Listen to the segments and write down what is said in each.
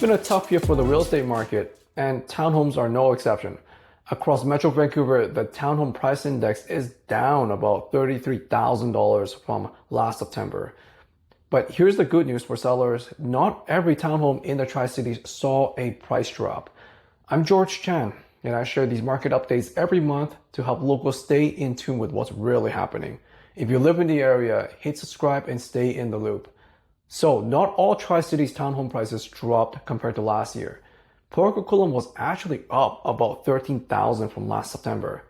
been a tough year for the real estate market, and townhomes are no exception. Across Metro Vancouver, the Townhome Price Index is down about $33,000 from last September. But here's the good news for sellers. Not every townhome in the Tri-Cities saw a price drop. I'm George Chan, and I share these market updates every month to help locals stay in tune with what's really happening. If you live in the area, hit subscribe and stay in the loop. So, not all Tri-Cities townhome prices dropped compared to last year. Port Coquitlam was actually up about $13,000 from last September.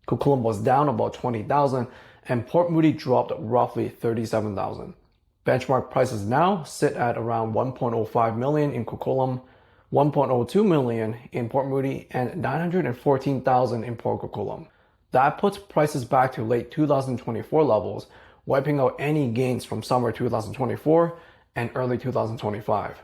Coquitlam was down about $20,000, and Port Moody dropped roughly $37,000. Benchmark prices now sit at around $1.05 million in Coquitlam, $1.02 million in Port Moody, and $914,000 in Port Coquitlam. That puts prices back to late 2024 levels, wiping out any gains from summer 2024 and early 2025.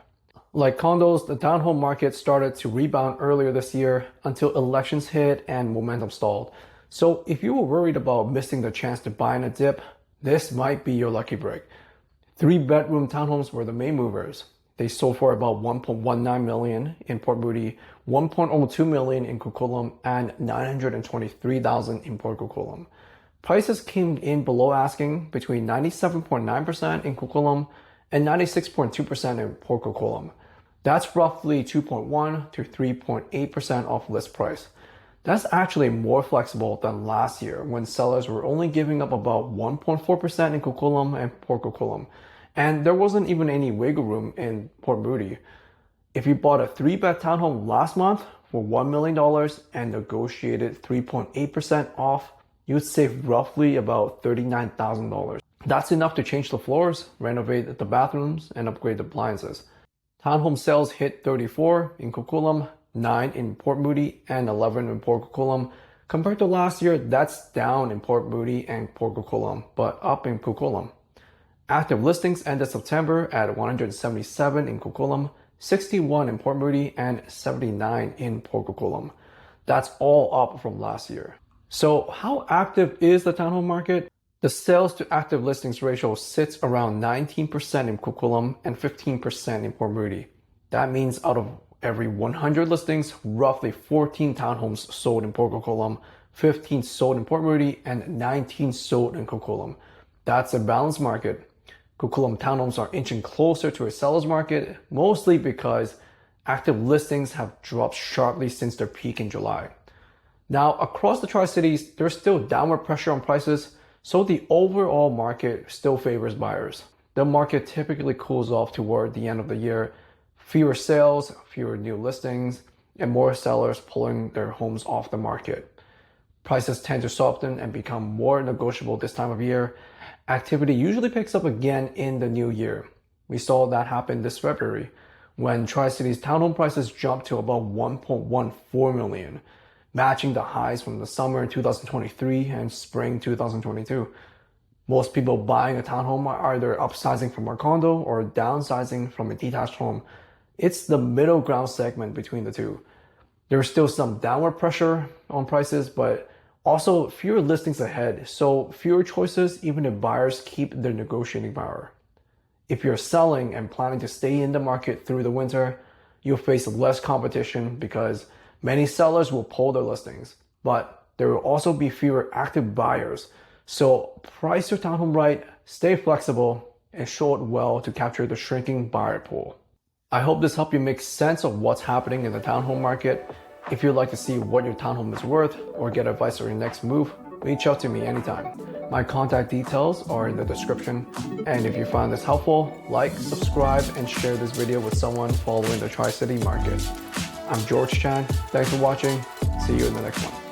Like condos, the townhome market started to rebound earlier this year until elections hit and momentum stalled. So if you were worried about missing the chance to buy in a dip, this might be your lucky break. 3-bedroom townhomes were the main movers. They sold for about $1.19 million in Port Moody, $1.02 million in Coquitlam, and $923,000 in Port Coquitlam. Prices came in below asking between 97.9% in Coquitlam and 96.2% in Port Coquitlam. That's roughly 2.1 to 3.8% off list price. That's actually more flexible than last year when sellers were only giving up about 1.4% in Coquitlam and Port Coquitlam, and there wasn't even any wiggle room in Port Moody. If you bought a 3-bed townhome last month for $1 million and negotiated 3.8% off, you'd save roughly about $39,000. That's enough to change the floors, renovate the bathrooms, and upgrade the appliances. Townhome sales hit 34 in Coquitlam, 9 in Port Moody, and 11 in Port Coquitlam. Compared to last year, that's down in Port Moody and Port Coquitlam, but up in Coquitlam. Active listings ended September at 177 in Coquitlam, 61 in Port Moody, and 79 in Port Coquitlam. That's all up from last year. So how active is the townhome market? The sales to active listings ratio sits around 19% in Coquitlam and 15% in Port Moody. That means out of every 100 listings, roughly 14 townhomes sold in Port Coquitlam, 15 sold in Port Moody, and 19 sold in Coquitlam. That's a balanced market. Coquitlam townhomes are inching closer to a seller's market, mostly because active listings have dropped sharply since their peak in July. Now, across the Tri-Cities, there's still downward pressure on prices, so the overall market still favors buyers. The market typically cools off toward the end of the year. Fewer sales, fewer new listings, and more sellers pulling their homes off the market. Prices tend to soften and become more negotiable this time of year. Activity usually picks up again in the new year. We saw that happen this February when Tri-Cities townhome prices jumped to about $1.14 million. Matching the highs from the summer 2023 and spring 2022. Most people buying a townhome are either upsizing from a condo or downsizing from a detached home. It's the middle ground segment between the two. There's still some downward pressure on prices, but also fewer listings ahead, so fewer choices even if buyers keep their negotiating power. If you're selling and planning to stay in the market through the winter, you'll face less competition because many sellers will pull their listings, but there will also be fewer active buyers. So price your townhome right, stay flexible, and show it well to capture the shrinking buyer pool. I hope this helped you make sense of what's happening in the townhome market. If you'd like to see what your townhome is worth or get advice on your next move, reach out to me anytime. My contact details are in the description. And if you found this helpful, like, subscribe, and share this video with someone following the Tri-City market. I'm George Chan. Thanks for watching. See you in the next one.